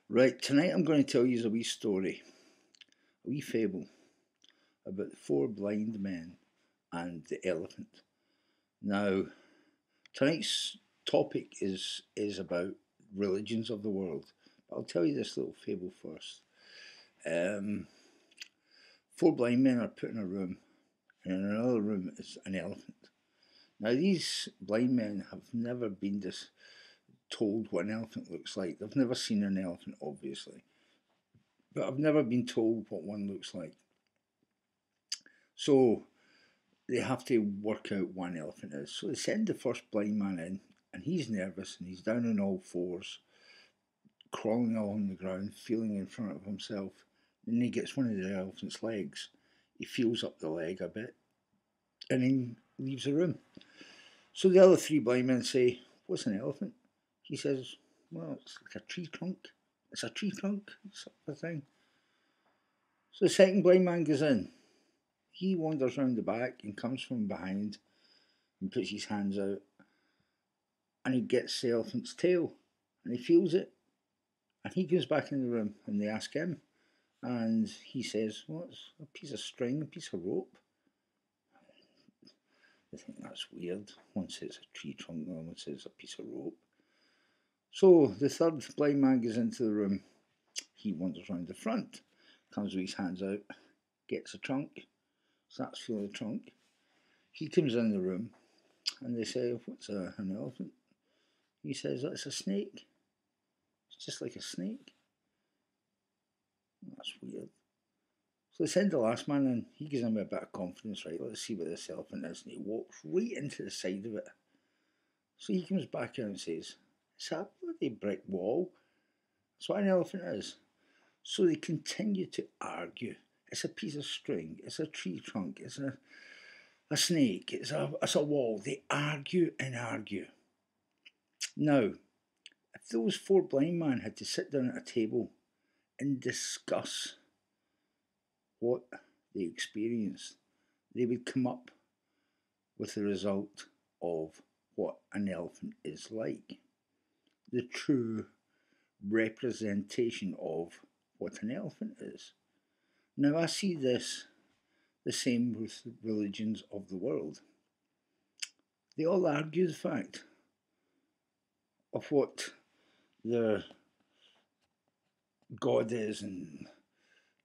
Right, tonight I'm going to tell you a wee story, a wee fable about the four blind men and the elephant. Now, tonight's topic is about religions of the world. But I'll tell you this little fable first. Um, Four blind men are put in a room, and in another room is an elephant. Now, these blind men have never been told what an elephant looks like. They've never seen an elephant, obviously, but I've never been told what one looks like. So they have to work out what an elephant is. So they send the first blind man in, and he's nervous and he's down on all fours, crawling along the ground, feeling in front of himself. Then he gets one of the elephant's legs. He feels up the leg a bit, and then leaves the room. So the other three blind men say, "What's an elephant?" He says, "Well, it's like a tree trunk. It's a tree trunk, sort of thing." So the second blind man goes in. He wanders round the back and comes from behind and puts his hands out, and he gets the elephant's tail and he feels it, and he goes back in the room and they ask him, and he says, "Well, it's a piece of string, a piece of rope." They think that's weird. One says a tree trunk, the other one says a piece of rope. So the third blind man goes into the room. He wanders round the front, comes with his hands out, gets a trunk, starts feeling the trunk. He comes in the room and they say, "What's an elephant?" He says, "That's a snake. It's just like a snake." That's weird. So they send the last man in. He gives him a bit of confidence, right? Let's see what this elephant is. And he walks right into the side of it. So he comes back out and says, "It's a bloody brick wall. That's what an elephant is." So they continue to argue. It's a piece of string. It's a tree trunk. It's a snake. It's a wall. They argue and argue. Now, if those four blind men had to sit down at a table and discuss what they experienced, they would come up with the result of what an elephant is like. The true representation of what an elephant is. Now, I see this the same with religions of the world. They all argue the fact of what their God is and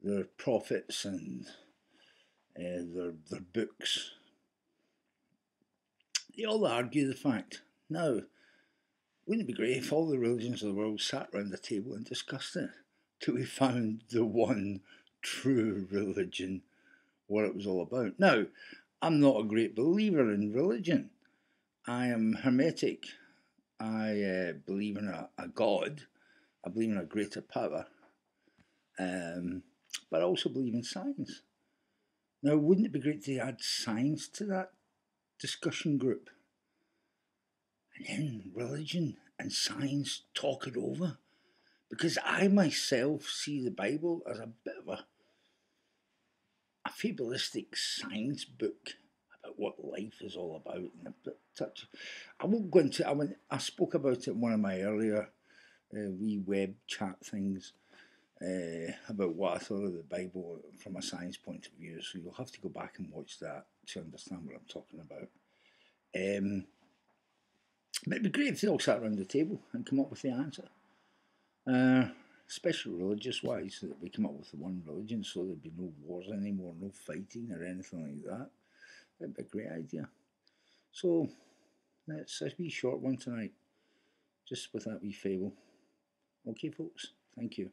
their prophets and their books. They all argue the fact. Now, wouldn't it be great if all the religions of the world sat round the table and discussed it till we found the one true religion, what it was all about? Now, I'm not a great believer in religion. I am hermetic. I believe in a God. I believe in a greater power. But I also believe in science. Now, wouldn't it be great to add science to that discussion group? And then religion and science talk it over. Because I myself see the Bible as a bit of a fabulistic science book about what life is all about. And a bit touch. I won't go into it. I spoke about it in one of my earlier wee web chat things about what I thought of the Bible from a science point of view. So you'll have to go back and watch that to understand what I'm talking about. But it'd be great if they all sat around the table and come up with the answer. Especially religious wise, so that we come up with the one religion so there'd be no wars anymore, no fighting or anything like that. That'd be a great idea. So that's a wee short one tonight, just with that wee fable. Okay, folks, thank you.